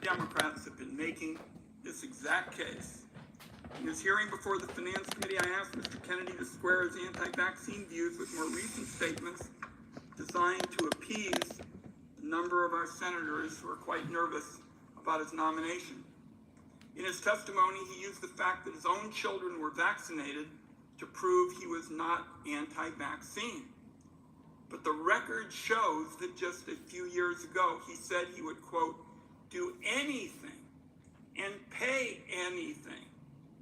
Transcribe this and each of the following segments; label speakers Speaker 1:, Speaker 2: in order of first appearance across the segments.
Speaker 1: Democrats have been making this exact case. In his hearing before the Finance Committee, I asked Mr. Kennedy to square his anti-vaccine views with more recent statements designed to appease the number of our senators who are quite nervous about his nomination. In his testimony, he used the fact that his own children were vaccinated to prove he was not anti-vaccine. But the record shows that just a few years ago, he said he would, quote, do anything and pay anything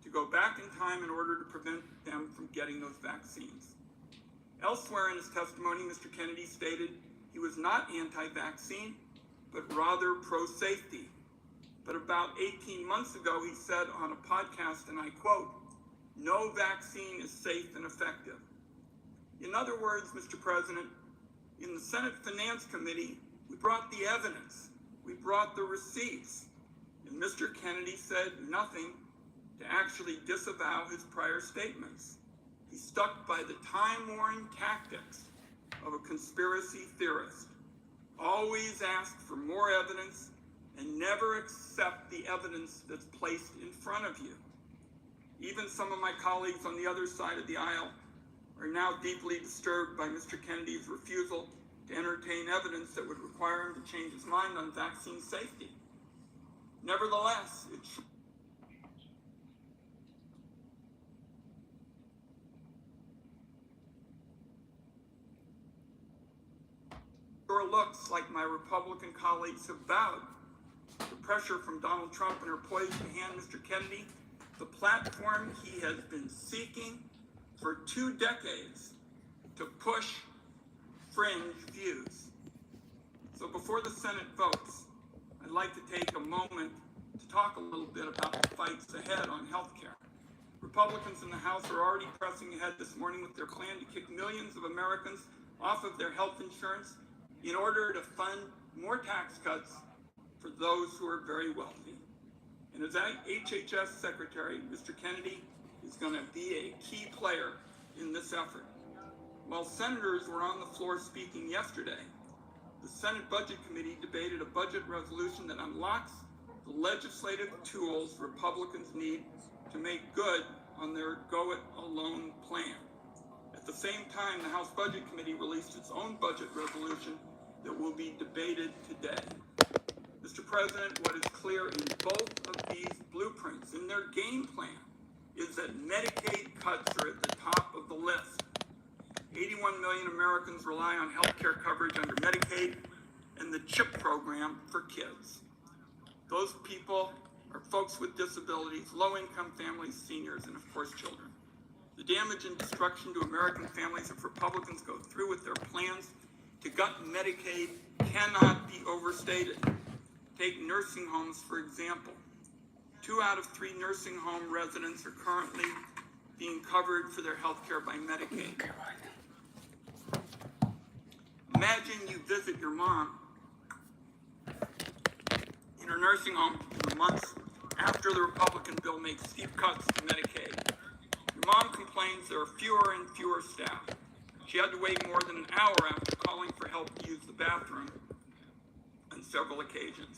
Speaker 1: to go back in time in order to prevent them from getting those vaccines. Elsewhere in his testimony, Mr. Kennedy stated he was not anti-vaccine, but rather pro-safety. But about 18 months ago, he said on a podcast, and I quote, no vaccine is safe and effective. In other words, Mr. President, in the Senate Finance Committee, we brought the evidence, we brought the receipts, and Mr. Kennedy said nothing to actually disavow his prior statements. He stuck by the time-worn tactics of a conspiracy theorist. Always ask for more evidence and never accept the evidence that's placed in front of you. Even some of my colleagues on the other side of the aisle are now deeply disturbed by Mr. Kennedy's refusal to entertain evidence that would require him to change his mind on vaccine safety. Nevertheless, it sure looks like my Republican colleagues have bowed. The pressure from Donald Trump and are poised to hand Mr. Kennedy the platform he has been seeking for 2 decades to push fringe views. So before the Senate votes, I'd like to take a moment to talk a little bit about the fights ahead on health care. Republicans in the House are already pressing ahead this morning with their plan to kick millions of Americans off of their health insurance in order to fund more tax cuts for those who are very wealthy. And as HHS Secretary, Mr. Kennedy is going to be a key player in this effort. While senators were on the floor speaking yesterday, the Senate Budget Committee debated a budget resolution that unlocks the legislative tools Republicans need to make good on their go-it-alone plan. At the same time, the House Budget Committee released its own budget resolution that will be debated today. Mr. President, what is clear in both of these blueprints, in their game plan, is that Medicaid cuts are at the top of the list. 81 million Americans rely on health care coverage under Medicaid and the CHIP program for kids. Those people are folks with disabilities, low-income families, seniors, and of course children. The damage and destruction to American families if Republicans go through with their plans to gut Medicaid cannot be overstated. Take nursing homes, for example. 2 out of 3 nursing home residents are currently being covered for their health care by Medicaid. Imagine you visit your mom in her nursing home in the months after the Republican bill makes steep cuts to Medicaid. Your mom complains there are fewer and fewer staff. She had to wait more than an hour after calling for help to use the bathroom on several occasions.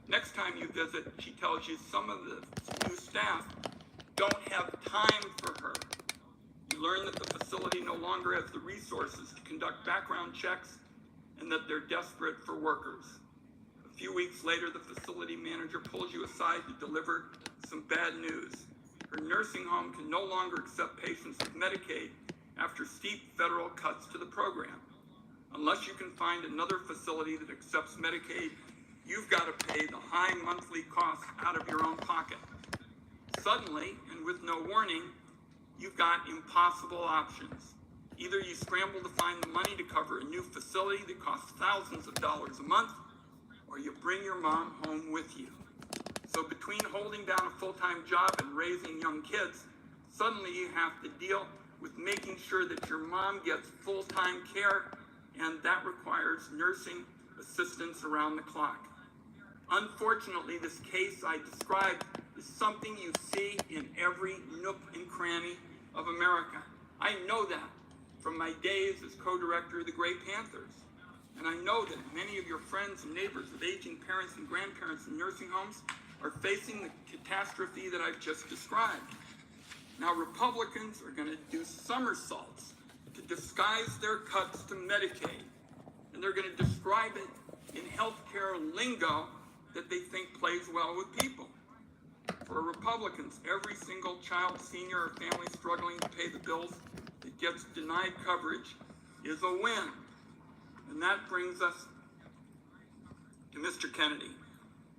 Speaker 1: Next time you visit, she tells you some of the new staff don't have time for her. You learn that the facility no longer has the resources to conduct background checks and that they're desperate for workers. A few weeks later, the facility manager pulls you aside to deliver some bad news. Her nursing home can no longer accept patients with Medicaid after steep federal cuts to the program. Unless you can find another facility that accepts Medicaid, you've got to pay the high monthly costs out of your own pocket. Suddenly, and with no warning, you've got impossible options. Either you scramble to find the money to cover a new facility that costs thousands of dollars a month, or you bring your mom home with you. So between holding down a full-time job and raising young kids, suddenly you have to deal with making sure that your mom gets full-time care, and that requires nursing assistance around the clock. Unfortunately, this case I described is something you see in every nook and cranny of America. I know that from my days as co-director of the Gray Panthers. And I know that many of your friends and neighbors of aging parents and grandparents in nursing homes are facing the catastrophe that I've just described. Now, Republicans are going to do somersaults to disguise their cuts to Medicaid. And they're going to describe it in healthcare lingo that they think plays well with people. For Republicans, every single child, senior, or family struggling to pay the bills that gets denied coverage is a win. And that brings us to Mr. Kennedy.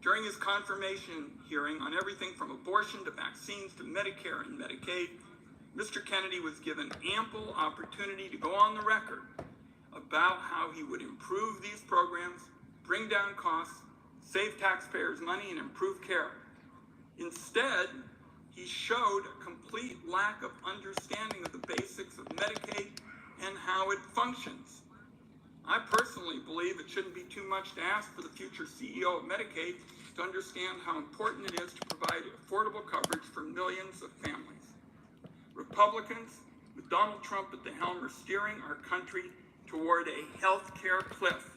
Speaker 1: During his confirmation hearing on everything from abortion to vaccines to Medicare and Medicaid, Mr. Kennedy was given ample opportunity to go on the record about how he would improve these programs, bring down costs, save taxpayers money, and improve care. Instead, he showed a complete lack of understanding of the basics of Medicaid and how it functions. I personally believe it shouldn't be too much to ask for the future CEO of Medicaid to understand how important it is to provide affordable coverage for millions of families. Republicans, with Donald Trump at the helm, are steering our country toward a health care cliff.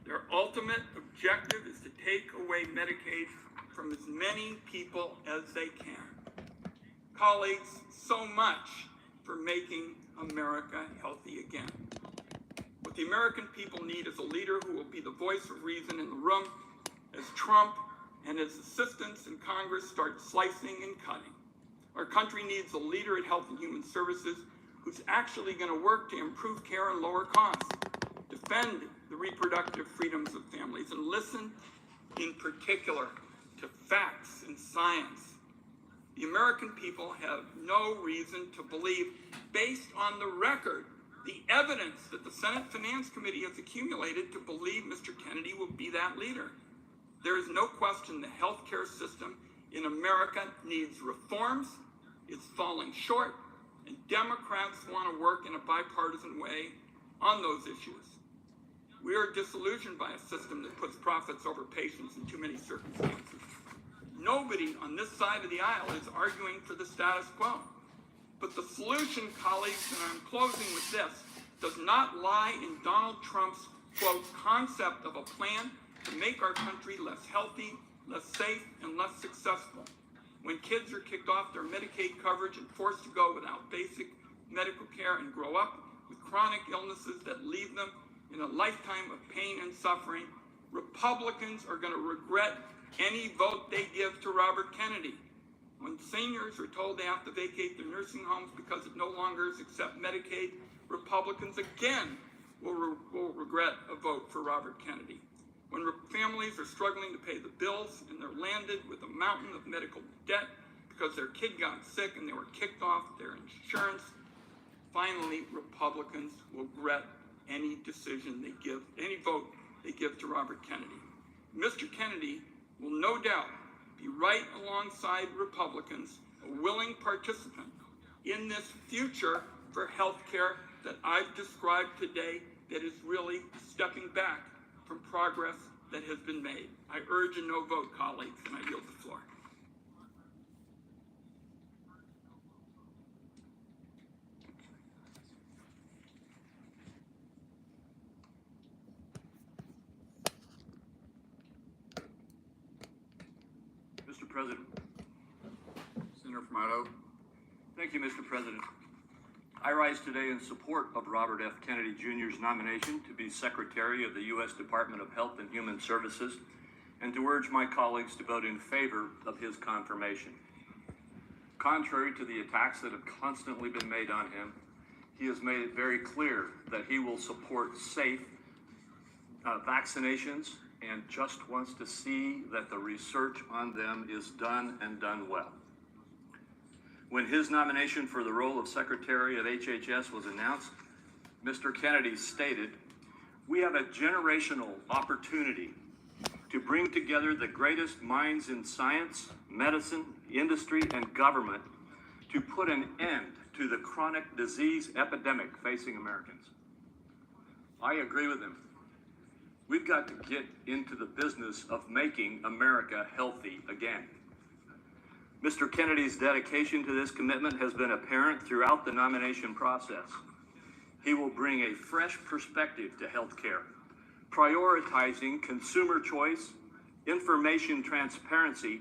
Speaker 1: Their ultimate objective is to take away Medicaid from as many people as they can. Colleagues, so much for making America healthy again. What the American people need is a leader who will be the voice of reason in the room as Trump and his assistants in Congress start slicing and cutting. Our country needs a leader at Health and Human Services who's actually going to work to improve care and lower costs, defend the reproductive freedoms of families, and listen in particular to facts and science. The American people have no reason to believe, based on the record, the evidence that the Senate Finance Committee has accumulated, to believe Mr. Kennedy will be that leader. There is no question the healthcare system in America needs reforms. It's falling short, and Democrats want to work in a bipartisan way on those issues. We are disillusioned by a system that puts profits over patients in too many circumstances. Nobody on this side of the aisle is arguing for the status quo. But the solution, colleagues, and I'm closing with this, does not lie in Donald Trump's, quote, concept of a plan to make our country less healthy, less safe, and less successful. When kids are kicked off their Medicaid coverage and forced to go without basic medical care and grow up with chronic illnesses that leave them in a lifetime of pain and suffering, Republicans are going to regret any vote they give to Robert Kennedy. When seniors are told they have to vacate their nursing homes because it no longer is accept Medicaid, Republicans again will regret a vote for Robert Kennedy. When families are struggling to pay the bills and they're landed with a mountain of medical debt because their kid got sick and they were kicked off their insurance, finally Republicans will regret any decision they give, any vote they give to Robert Kennedy. Mr. Kennedy will no doubt be right alongside Republicans, a willing participant in this future for health care that I've described today, that is really stepping back from progress that has been made. I urge a no vote, colleagues, and I yield the floor.
Speaker 2: Mr. President. Senator Informado. Thank you, Mr. President. I rise today in support of Robert F. Kennedy Jr.'s nomination to be Secretary of the U.S. Department of Health and Human Services, and to urge my colleagues to vote in favor of his confirmation. Contrary to the attacks that have constantly been made on him, he has made it very clear that he will support safe vaccinations and just wants to see that the research on them is done and done well. When his nomination for the role of Secretary of HHS was announced, Mr. Kennedy stated, "We have a generational opportunity to bring together the greatest minds in science, medicine, industry, and government to put an end to the chronic disease epidemic facing Americans." I agree with him. We've got to get into the business of making America healthy again. Mr. Kennedy's dedication to this commitment has been apparent throughout the nomination process. He will bring a fresh perspective to health care, prioritizing consumer choice, information transparency,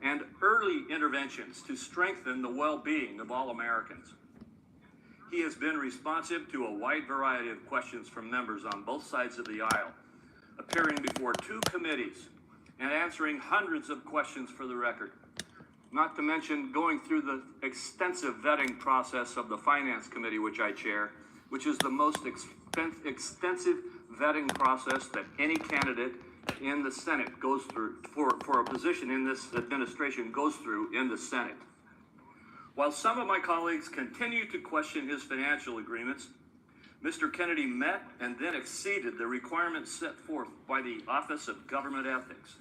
Speaker 2: and early interventions to strengthen the well-being of all Americans. He has been responsive to a wide variety of questions from members on both sides of the aisle, appearing before 2 committees and answering hundreds of questions for the record, not to mention going through the extensive vetting process of the Finance Committee, which I chair, which is the most extensive vetting process that any candidate in the Senate goes through for a position in this administration goes through in the Senate. While some of my colleagues continue to question his financial agreements, Mr. Kennedy met and then exceeded the requirements set forth by the Office of Government Ethics.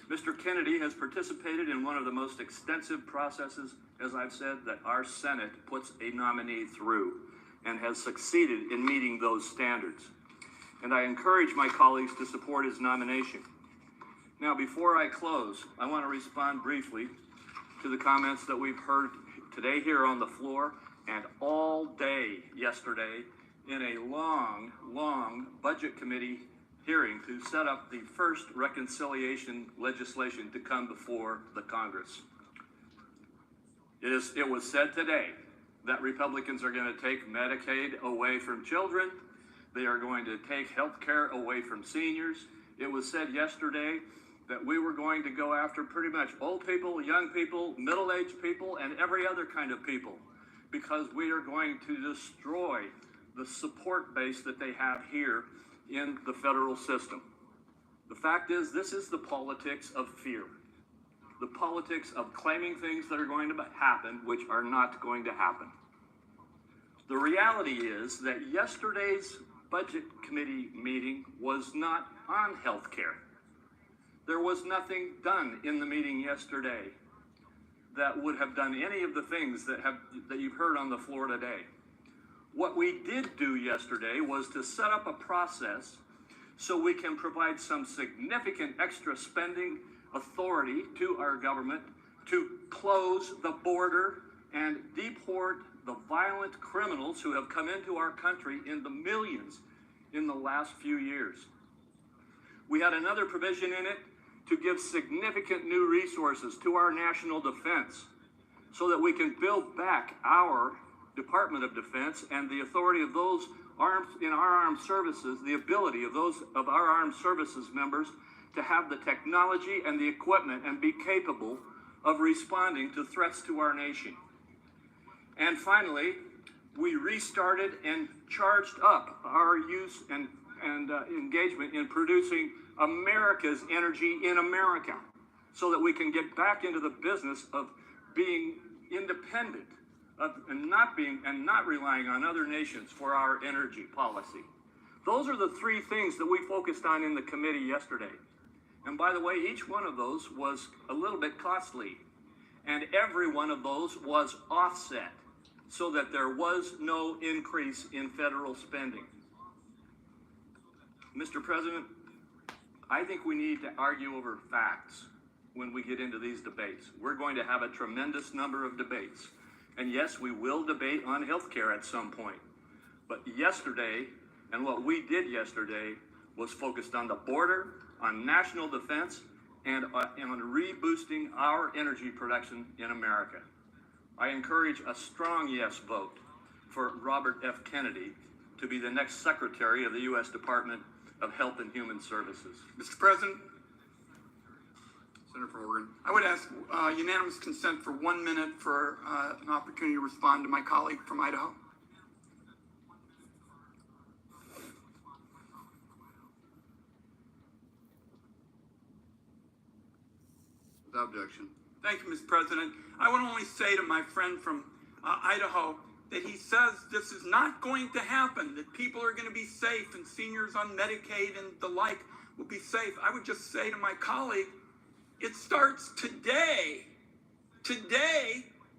Speaker 2: Mr. Kennedy has participated in one of the most extensive processes, as I've said, that our Senate puts a nominee through, and has succeeded in meeting those standards. And I encourage my colleagues to support his nomination. Now, before I close, I want to respond briefly to the comments that we've heard today here on the floor and all day yesterday in a long budget committee hearing to set up the first reconciliation legislation to come before the Congress. It was said today that Republicans are going to take Medicaid away from children. They are going to take health care away from seniors. It was said yesterday that we were going to go after pretty much old people, young people, middle-aged people, and every other kind of people, because we are going to destroy the support base that they have here in the federal system. The fact is, this is the politics of fear. The politics of claiming things that are going to happen, which are not going to happen. The reality is that yesterday's Budget Committee meeting was not on health care. There was nothing done in the meeting yesterday that would have done any of the things that you've heard on the floor today. What we did do yesterday was to set up a process so we can provide some significant extra spending authority to our government to close the border and deport the violent criminals who have come into our country in the millions in the last few years. We had another provision in it to give significant new resources to our national defense so that we can build back our Department of Defense and the authority of those in our armed services, the ability of those of our armed services members to have the technology and the equipment and be capable of responding to threats to our nation. And finally, we restarted and charged up our use and engagement in producing America's energy in America so that we can get back into the business of being independent and not relying on other nations for our energy policy. Those are the 3 things that we focused on in the committee yesterday. And by the way, each one of those was a little bit costly, and every one of those was offset so that there was no increase in federal spending. Mr. President, I think we need to argue over facts when we get into these debates. We're going to have a tremendous number of debates. And yes, we will debate on health care at some point. But yesterday, and what we did yesterday, was focused on the border, on national defense, and on reboosting our energy production in America. I encourage a strong yes vote for Robert F. Kennedy to be the next Secretary of the U.S. Department of Health and Human Services.
Speaker 1: Mr. President, Senator from Oregon, I would ask unanimous consent for 1 minute for an opportunity to respond to my colleague from Idaho.
Speaker 2: Without objection.
Speaker 1: Thank you, Mr. President. I would only say to my friend from Idaho that he says this is not going to happen, that people are going to be safe and seniors on Medicaid and the like will be safe. I would just say to my colleague, it starts today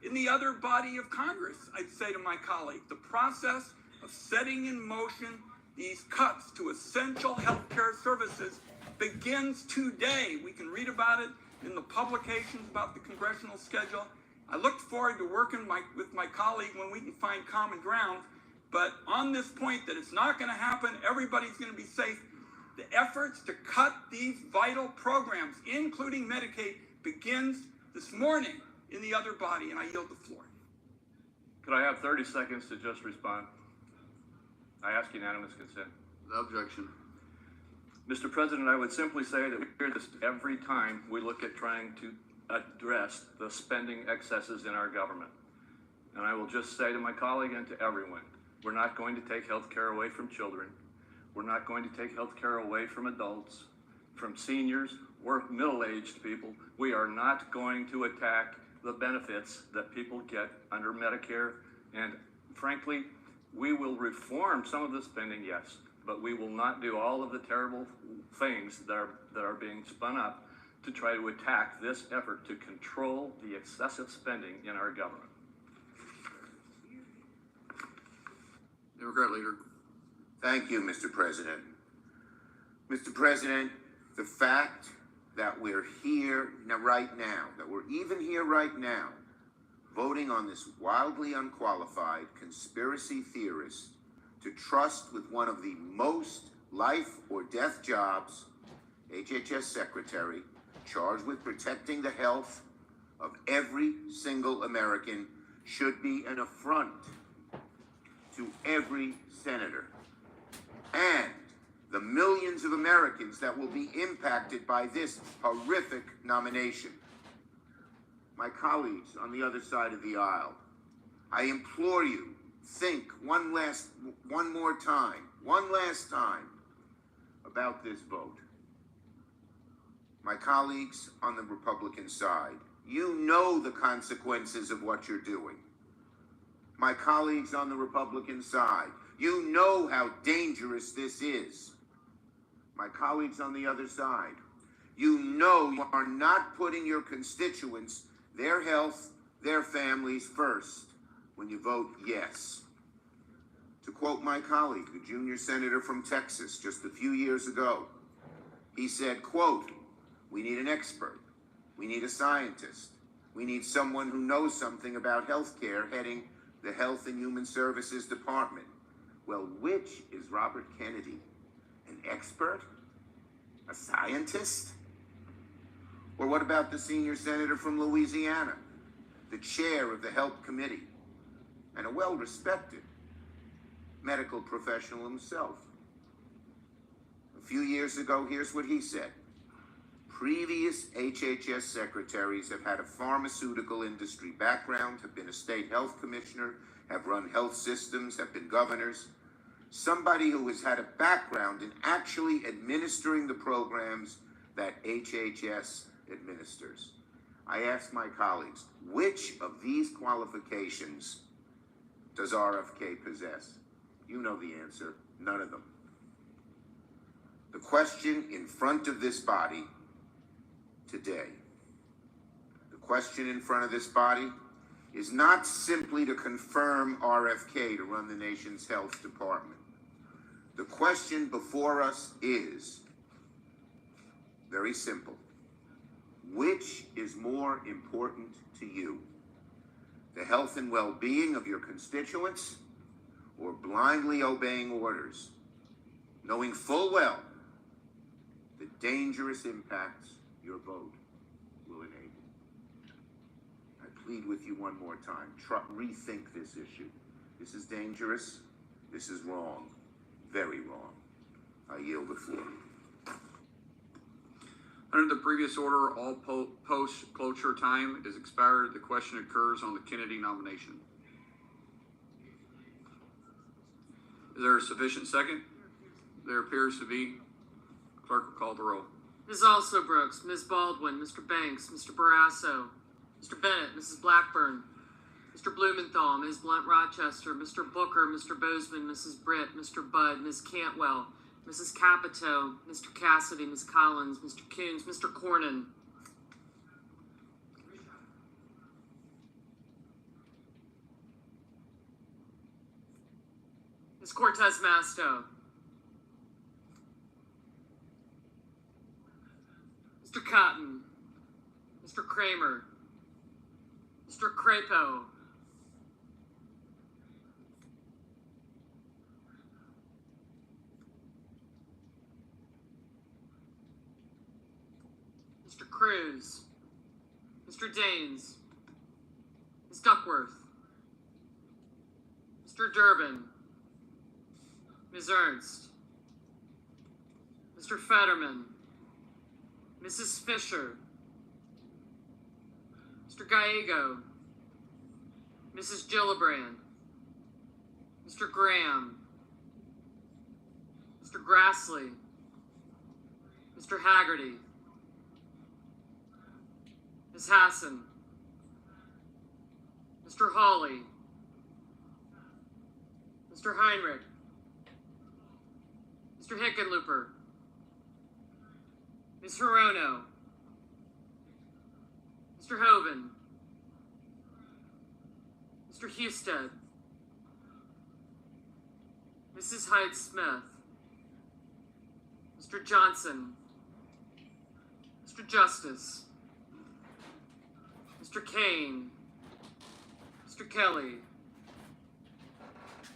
Speaker 1: in the other body of Congress. I'd say to my colleague, the process of setting in motion these cuts to essential health care services begins today. We can read about it in the publications about the congressional schedule. I look forward to working with my colleague when we can find common ground. But on this point that it's not going to happen, everybody's going to be safe, The efforts to cut these vital programs, including Medicaid, begins this morning in the other body, and I yield the floor.
Speaker 2: Could I have 30 seconds to just respond? I ask unanimous consent.
Speaker 3: No objection.
Speaker 2: Mr. President, I would simply say that we hear this every time we look at trying to address the spending excesses in our government. And I will just say to my colleague and to everyone, we're not going to take health care away from children. We're not going to take health care away from adults, from seniors, or middle-aged people. We are not going to attack the benefits that people get under Medicare. And frankly, we will reform some of the spending, yes, but we will not do all of the terrible things that are being spun up to try to attack this effort to control the excessive spending in our government.
Speaker 3: Democrat leader.
Speaker 4: Thank you, Mr. President. Mr. President, the fact that we're here right now, that we're even here right now, voting on this wildly unqualified conspiracy theorist to trust with one of the most life or death jobs, HHS secretary, charged with protecting the health of every single American, should be an affront to every senator and the millions of Americans that will be impacted by this horrific nomination. My colleagues on the other side of the aisle, I implore you, think one last time about this vote. My colleagues on the Republican side, you know the consequences of what you're doing. My colleagues on the Republican side, you know how dangerous this is. My colleagues on the other side, you know you are not putting your constituents, their health, their families first when you vote yes. To quote my colleague, the junior senator from Texas, just a few years ago, he said, quote, "We need an expert. We need a scientist. We need someone who knows something about healthcare heading the Health and Human Services Department." Well, which is Robert Kennedy? An expert? A scientist? Or what about the senior senator from Louisiana, the chair of the Health Committee, and a well-respected medical professional himself? A few years ago, here's what he said. Previous HHS secretaries have had a pharmaceutical industry background, have been a state health commissioner, have run health systems, have been governors. Somebody who has had a background in actually administering the programs that HHS administers. I ask my colleagues, which of these qualifications does RFK possess? You know the answer, none of them. The question in front of this body today, the question in front of this body is not simply to confirm RFK to run the nation's health department. The question before us is very simple. Which is more important to you? The health and well-being of your constituents, or blindly obeying orders, knowing full well the dangerous impacts your vote will enable? I plead with you one more time. Rethink this issue. This is dangerous. This is wrong. Very wrong. I yield the floor.
Speaker 3: Under the previous order, all post-cloture time is expired. The question occurs on the Kennedy nomination. Is there a sufficient second? There appears to be. Clerk will call the roll.
Speaker 5: Ms. Alsobrooks, Ms. Baldwin, Mr. Banks, Mr. Barrasso, Mr. Bennett, Mrs. Blackburn, Mr. Blumenthal, Ms. Blunt Rochester, Mr. Booker, Mr. Bozeman, Mrs. Britt, Mr. Budd, Ms. Cantwell, Mrs. Capito, Mr. Cassidy, Ms. Collins, Mr. Coons, Mr. Cornyn. Ms. Cortez Masto. Mr. Cotton. Mr. Kramer. Mr. Crapo. Cruz, Mr. Daines, Ms. Duckworth, Mr. Durbin, Ms. Ernst, Mr. Fetterman, Mrs. Fisher, Mr. Gallego, Mrs. Gillibrand, Mr. Graham, Mr. Grassley, Mr. Haggerty, Ms. Hassan, Mr. Hawley, Mr. Heinrich, Mr. Hickenlooper, Ms. Hirono, Mr. Hoven, Mr. Husted, Mrs. Hyde-Smith, Mr. Johnson, Mr. Justice, Mr. Kane, Mr. Kelly,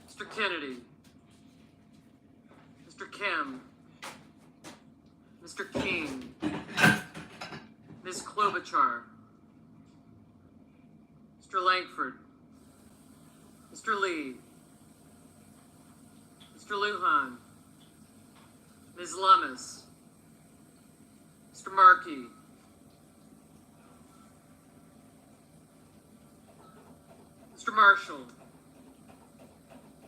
Speaker 5: Mr. Kennedy, Mr. Kim, Mr. King, Ms. Klobuchar, Mr. Langford, Mr. Lee, Mr. Lujan, Ms. Lummis, Mr. Markey, Mr. Marshall,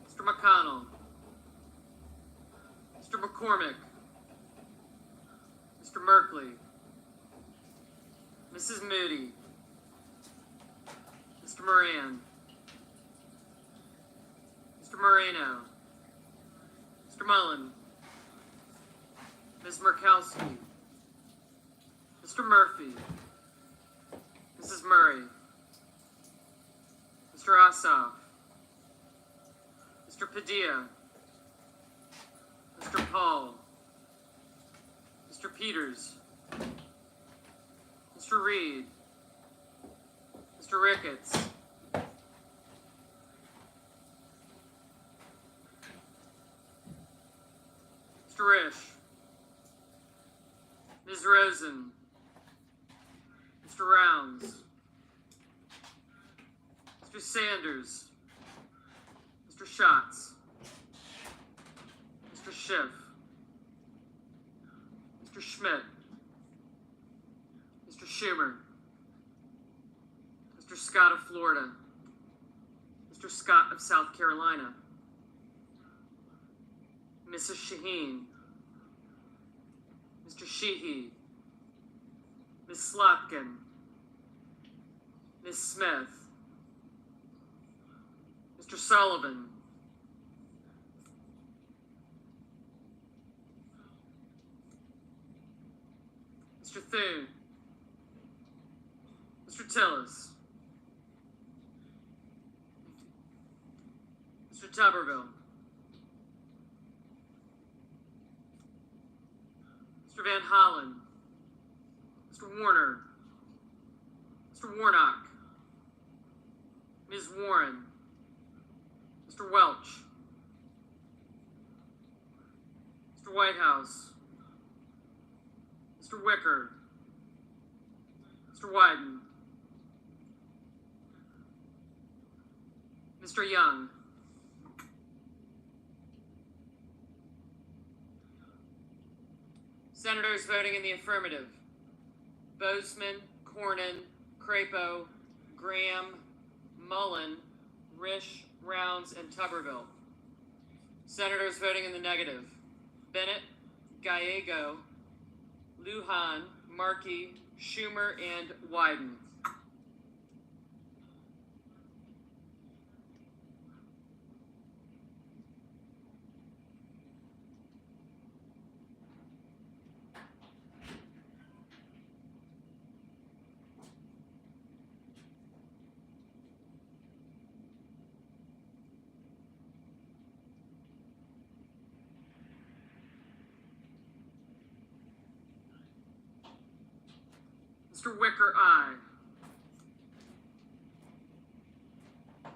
Speaker 5: Mr. McConnell, Mr. McCormick, Mr. Merkley, Mrs. Moody, Mr. Moran, Mr. Moreno, Mr. Mullen, Ms. Murkowski, Mr. Murphy, Mrs. Murray, Mr. Ossoff, Mr. Padilla, Mr. Paul, Mr. Peters, Mr. Reed, Mr. Ricketts, Mr. Risch, Ms. Rosen, Mr. Rounds, Mr. Sanders, Mr. Schatz, Mr. Schiff, Mr. Schmidt, Mr. Schumer, Mr. Scott of Florida, Mr. Scott of South Carolina, Mrs. Shaheen, Mr. Sheehy, Ms. Slotkin, Ms. Smith, Mr. Sullivan, Mr. Thune, Mr. Tillis, Mr. Tuberville, Mr. Van Hollen, Mr. Warner, Mr. Warnock, Ms. Warren, Mr. Welch, Mr. Whitehouse, Mr. Wicker, Mr. Wyden, Mr. Young, Senators voting in the affirmative: Bozeman, Cornyn, Crapo, Graham, Mullen, Risch, Rounds, and Tuberville. Senators voting in the negative: Bennett, Gallego, Lujan, Markey, Schumer, and Wyden. Mr. Wicker, aye.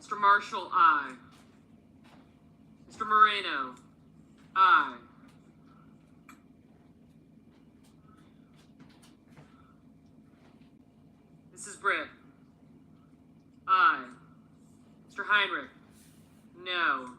Speaker 5: Mr. Marshall, aye. Mr. Moreno, aye. Mrs. Britt? Aye. Mr. Heinrich? No.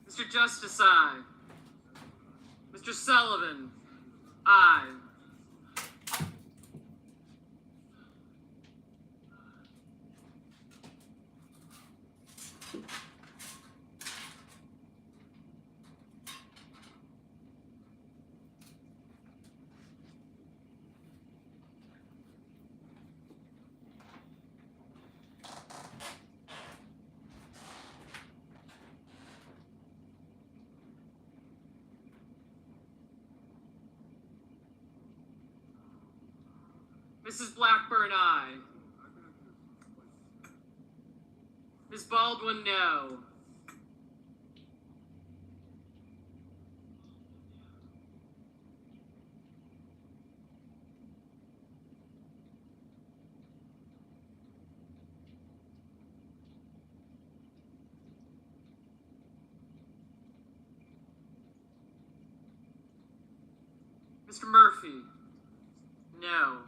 Speaker 5: Mr. Justice, aye. Mr. Sullivan, aye. Mrs. Blackburn, aye. Ms. Baldwin, no. Mr. Murphy, no.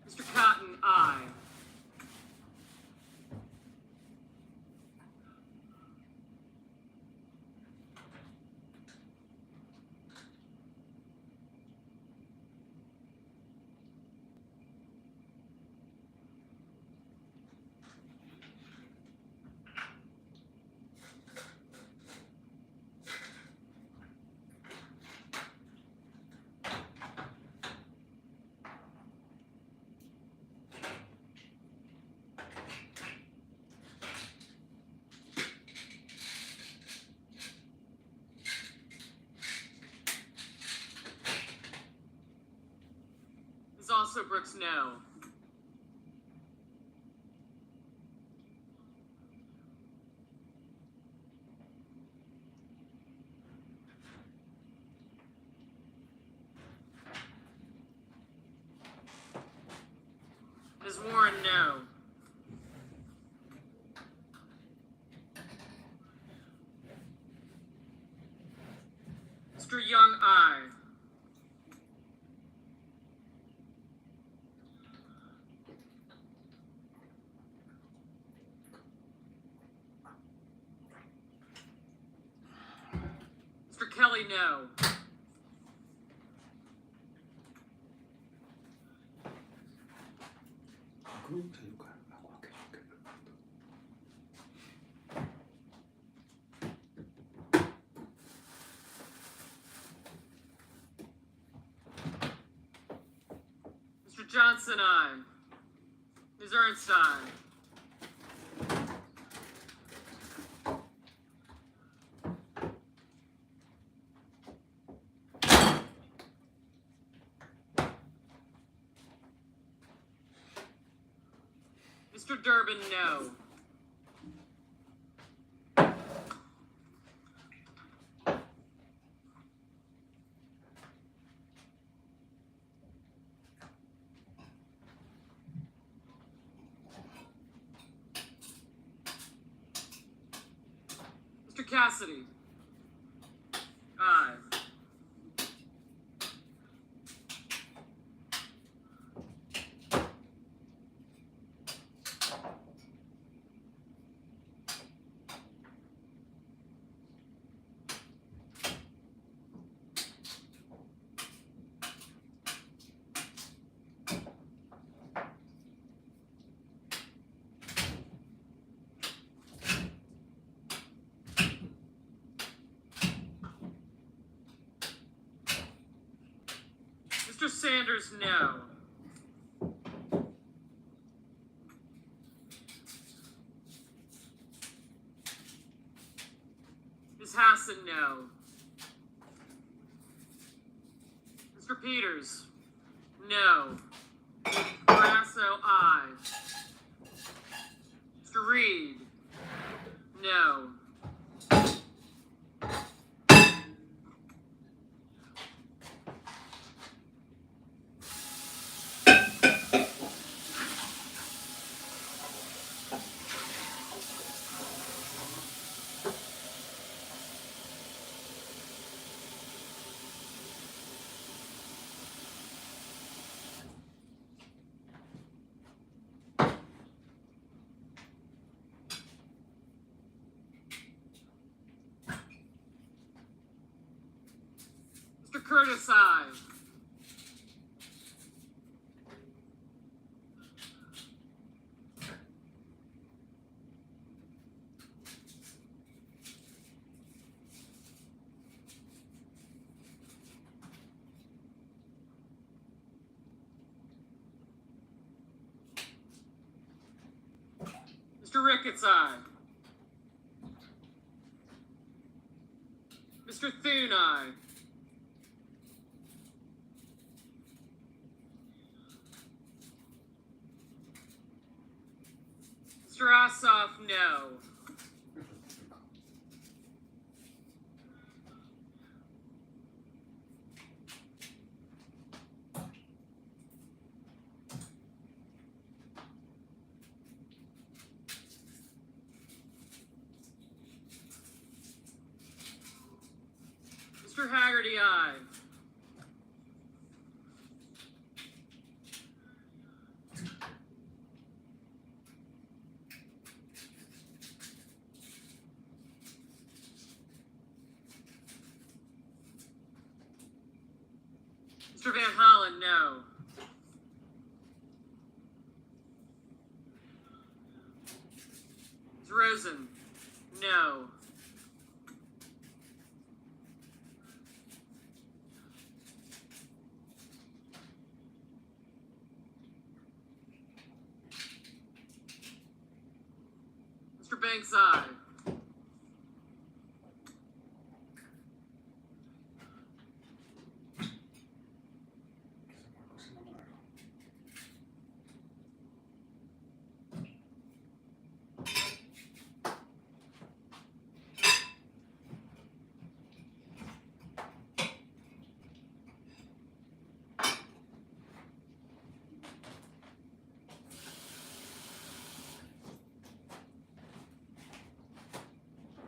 Speaker 5: Mr. Cotton, aye. Ms. Also Brooks, no. Ms. Warren, no. Mr. Young, aye. Mr. Kelly, no. Mr. Johnson, aye. Ms. Ernst, aye. Mr. Durbin, no. Mr. Cassidy. Aye. Mr. Sanders, no. Ms. Hassan, no. Mr. Peters, no. Barrasso, aye. Mr. Reed, no. Mr. Curtis, aye. Mr. Ricketts, aye. Mr. Thune, aye. Mr. Ossoff, no. Mr. Haggerty, aye. Mr. Van Hollen, no. Ms. Rosen, no. Mr. Banks, aye.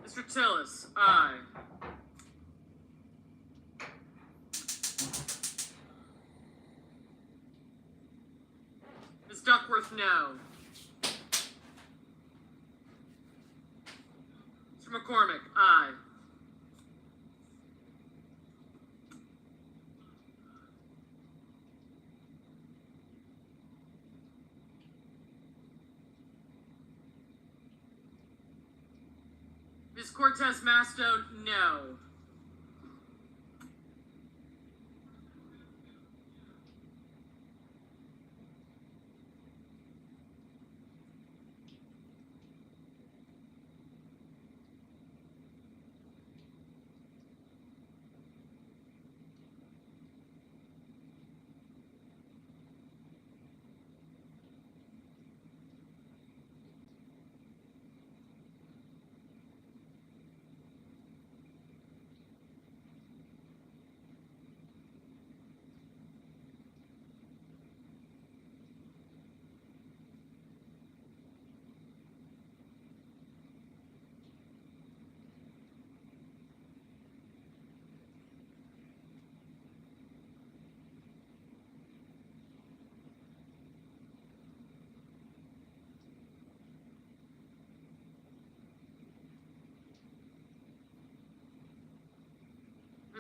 Speaker 5: Mr. Tillis, aye. Ms. Duckworth, no. Mr. McCormick, aye. Ms. Cortez Masto, no.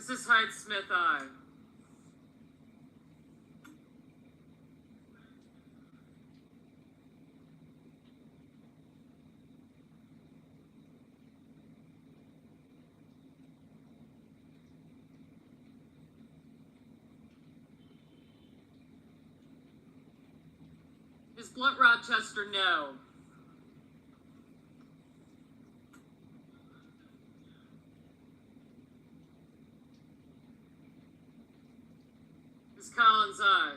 Speaker 5: Mrs. Hyde-Smith, aye. Blunt Rochester, no. Ms. Collins, aye.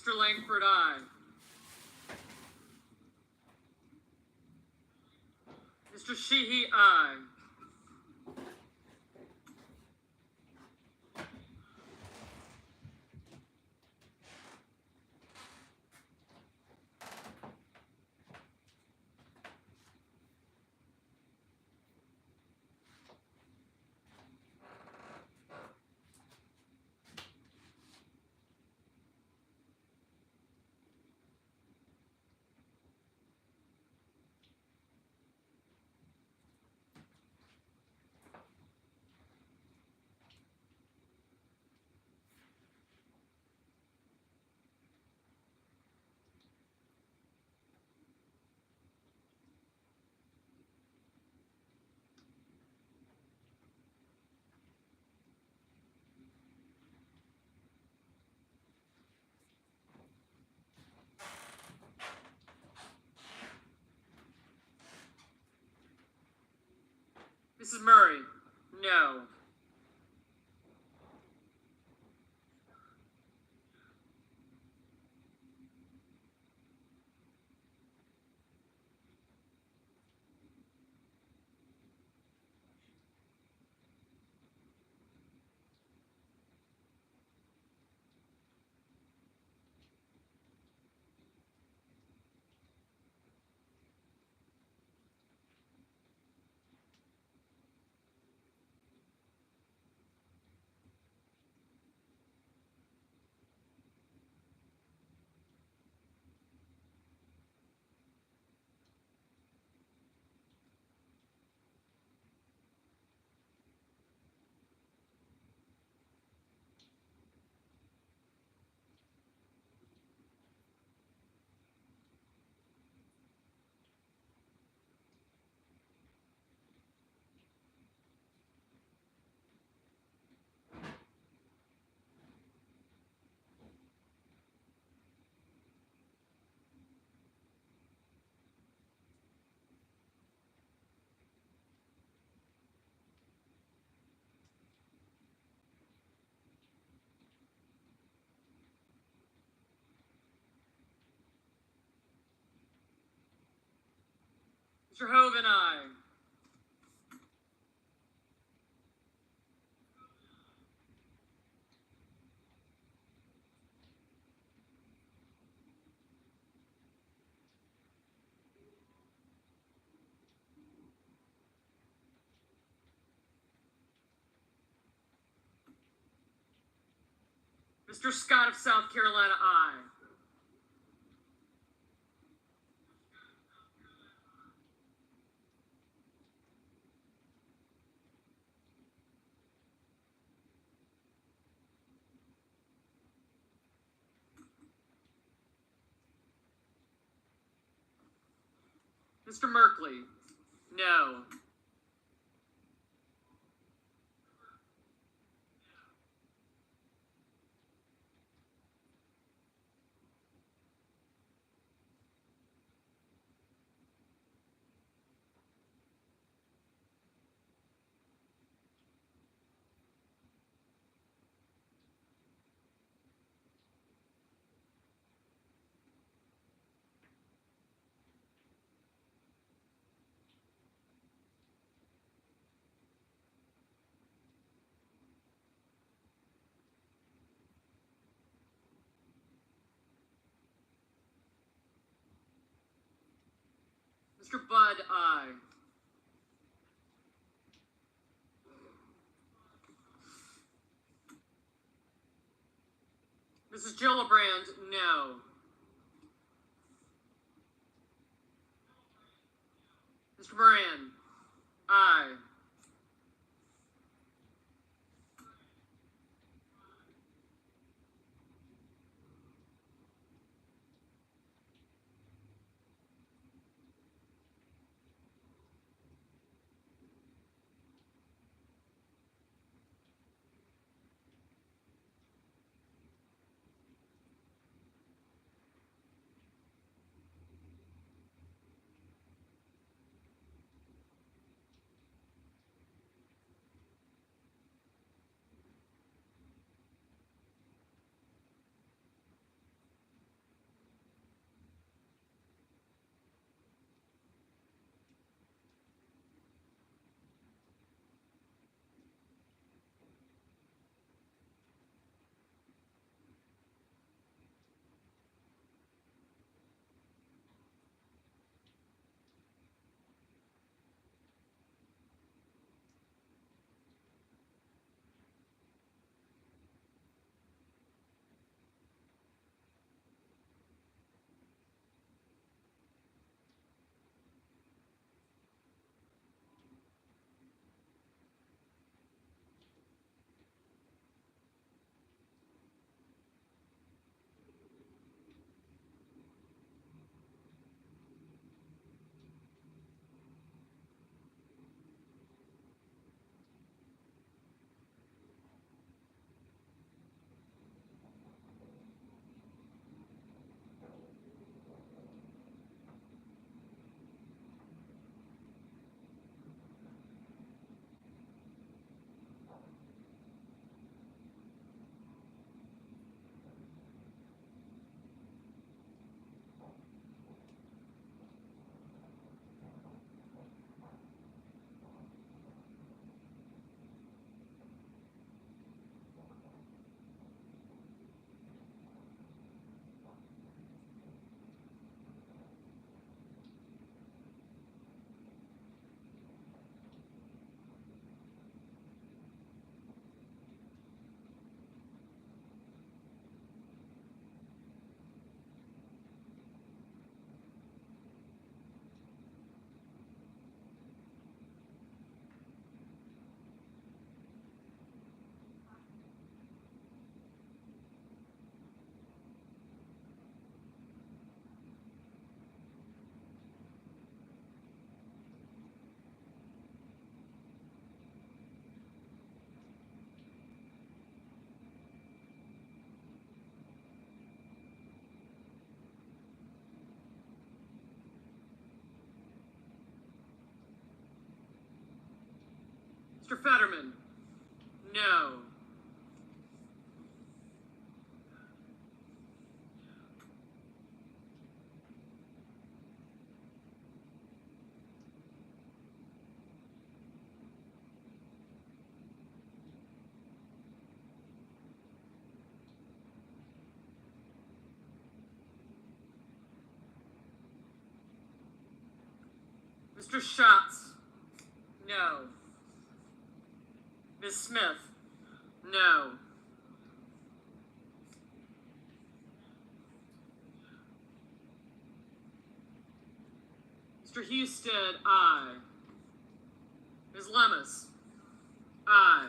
Speaker 5: Mr. Langford, aye. Mr. Sheehy, aye. Mrs. Murray, no. Mr. Hoven, aye. Mr. Scott of South Carolina, aye. Mr. Merkley, no. Mr. Bud, aye. Mrs. Gillibrand, no. Mr. Moran, aye. Mr. Fetterman, no. Mr. Schatz, no. Ms. Smith, no. Mr. Houston, aye. Ms. Lemus, aye.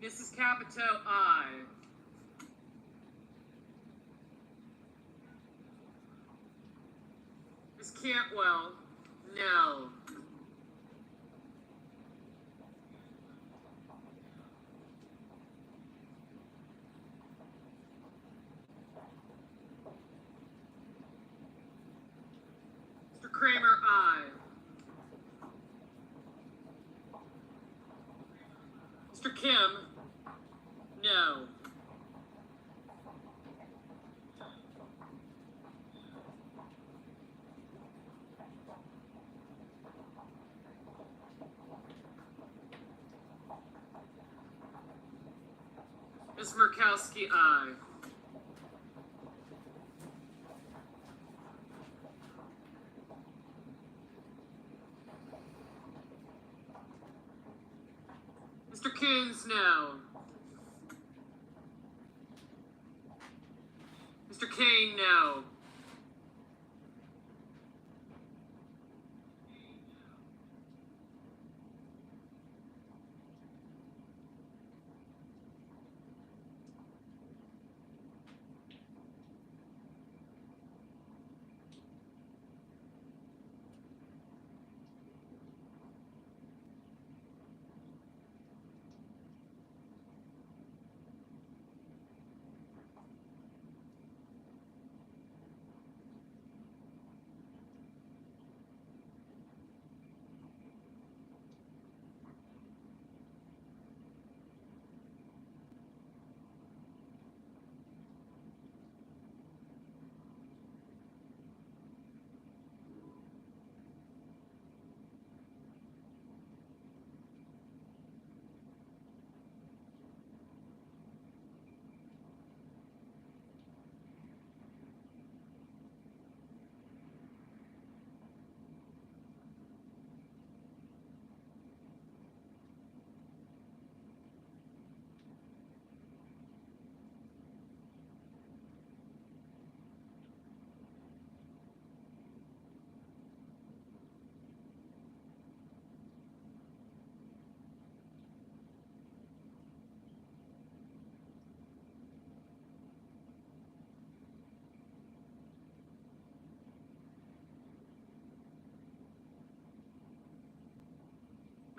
Speaker 5: Mrs. Capito, aye. Ms. Cantwell, no. aye. Mr. Kim, no. Ms. Murkowski, aye. Mr. Coons, no. Mr. Kane, no.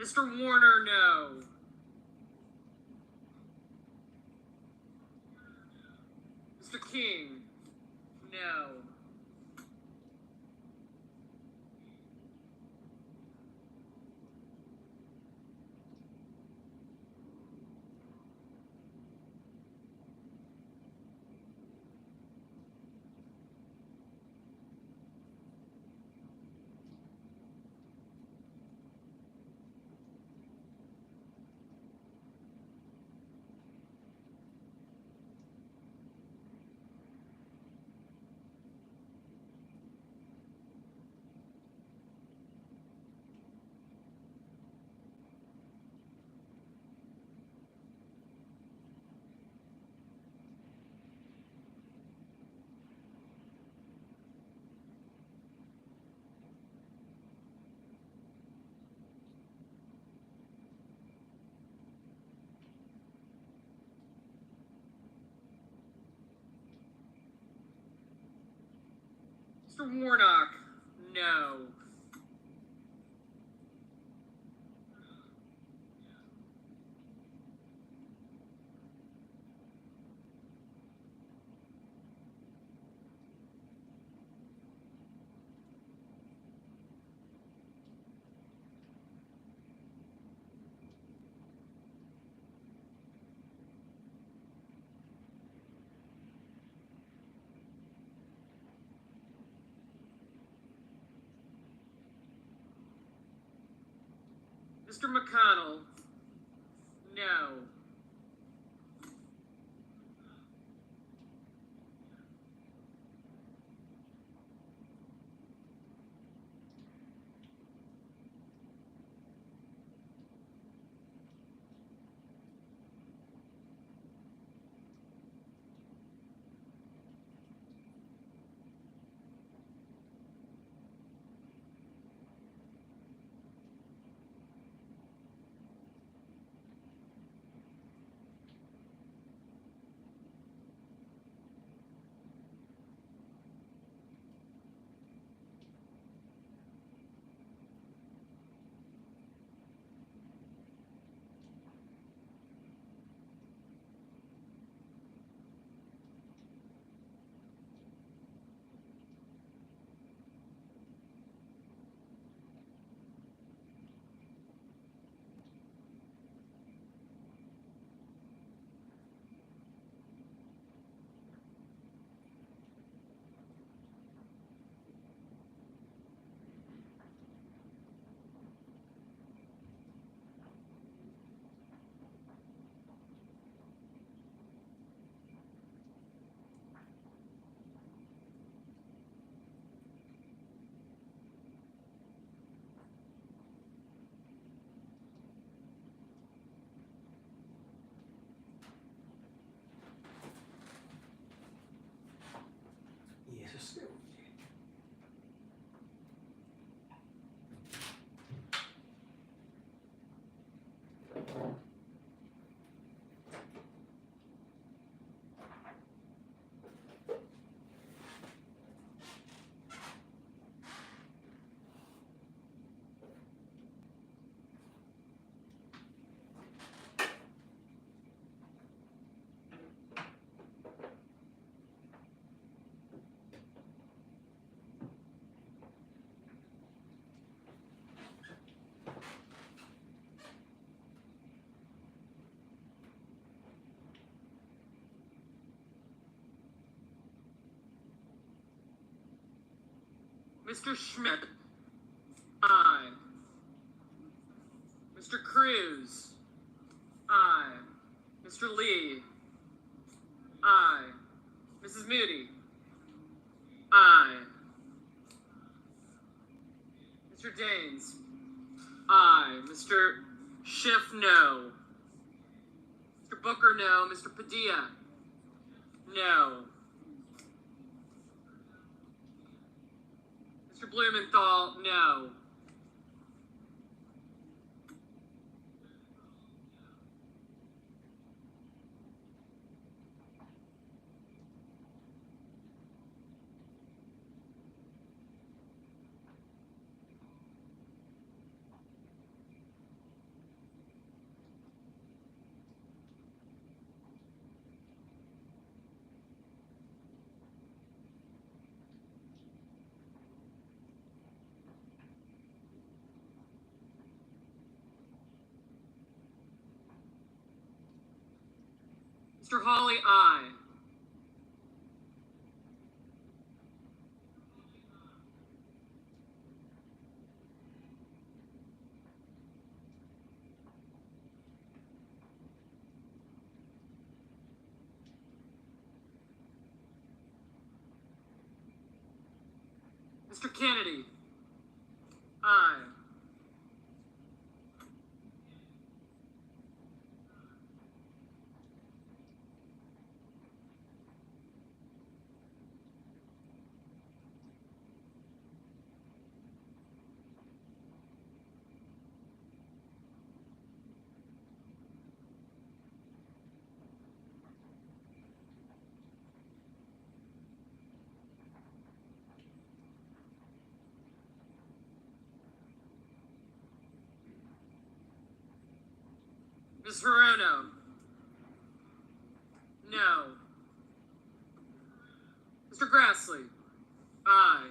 Speaker 5: Mr. Warner, no. Mr. King, no. Mr. Warnock, no. Mr. McConnell, no. Mr. Schmidt. Aye. Mr. Cruz. Aye. Mr. Lee. Aye. Mrs. Moody. Aye. Mr. Daines. Aye. Mr. Schiff, no. Mr. Booker, no. Mr. Padilla. No. Mr. Blumenthal, no. Mr. Hawley, aye. Mr. Kennedy, aye. Ms. Verona, no. Mr. Grassley, aye.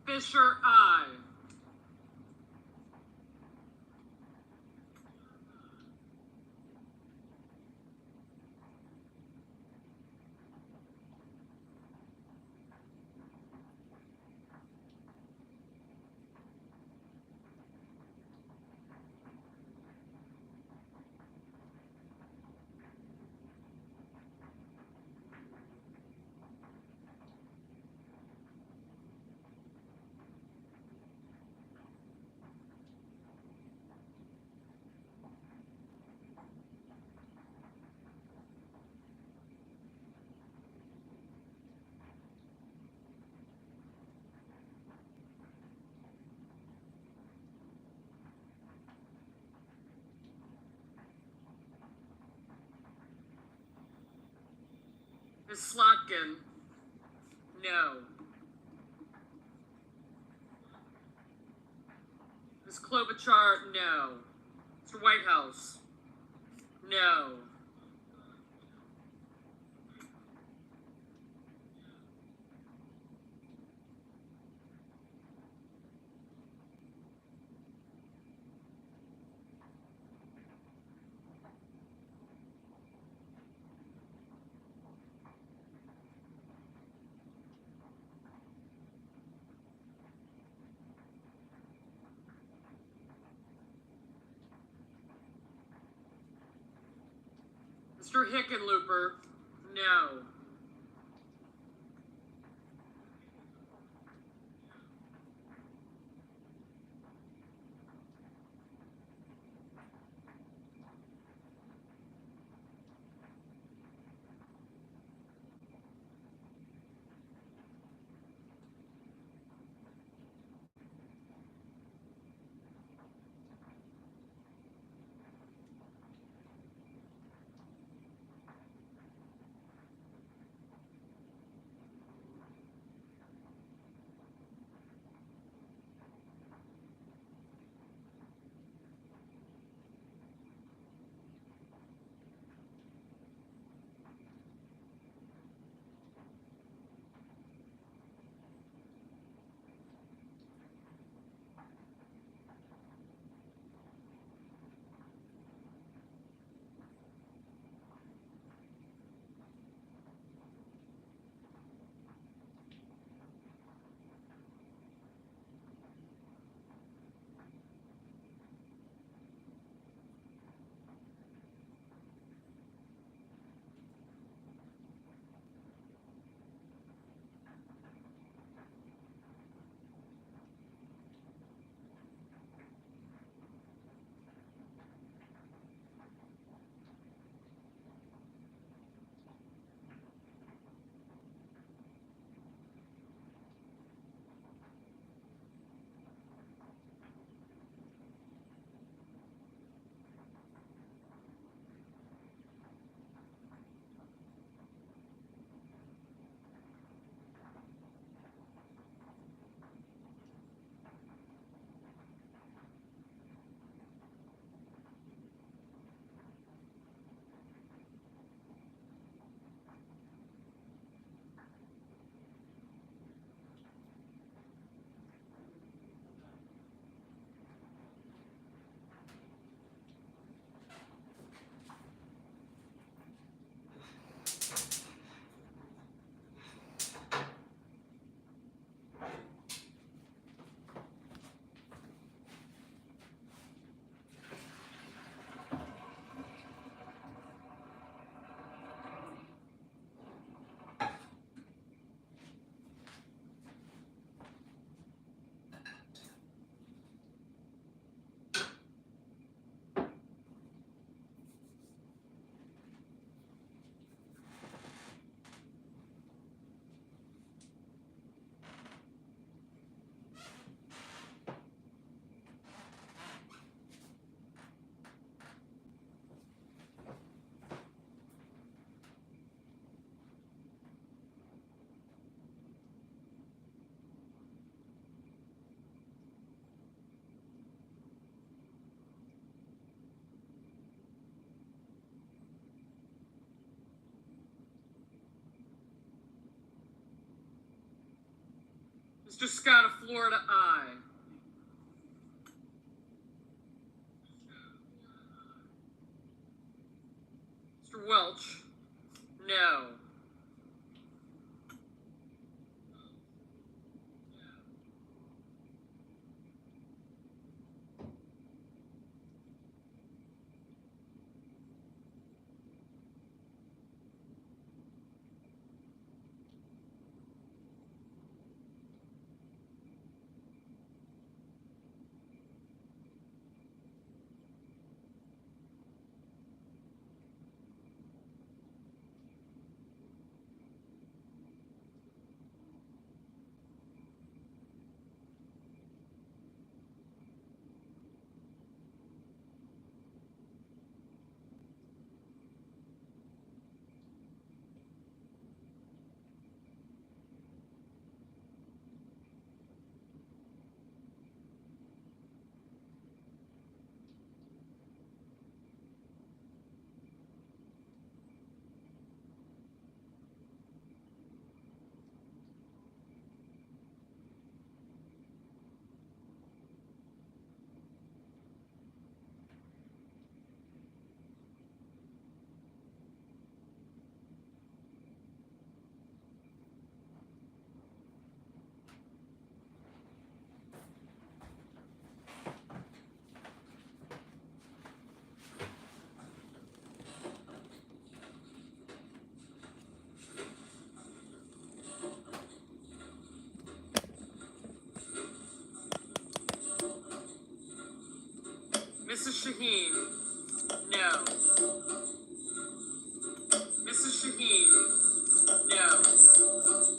Speaker 5: Fisher, aye. Ms. Slotkin, no. Ms. Klobuchar, no. Mr. Whitehouse, no. Mr. Hickenlooper, no. Mr. Scott of Florida, aye. Mr. Welch, no. Mrs. Shaheen, no. Mrs. Shaheen, no.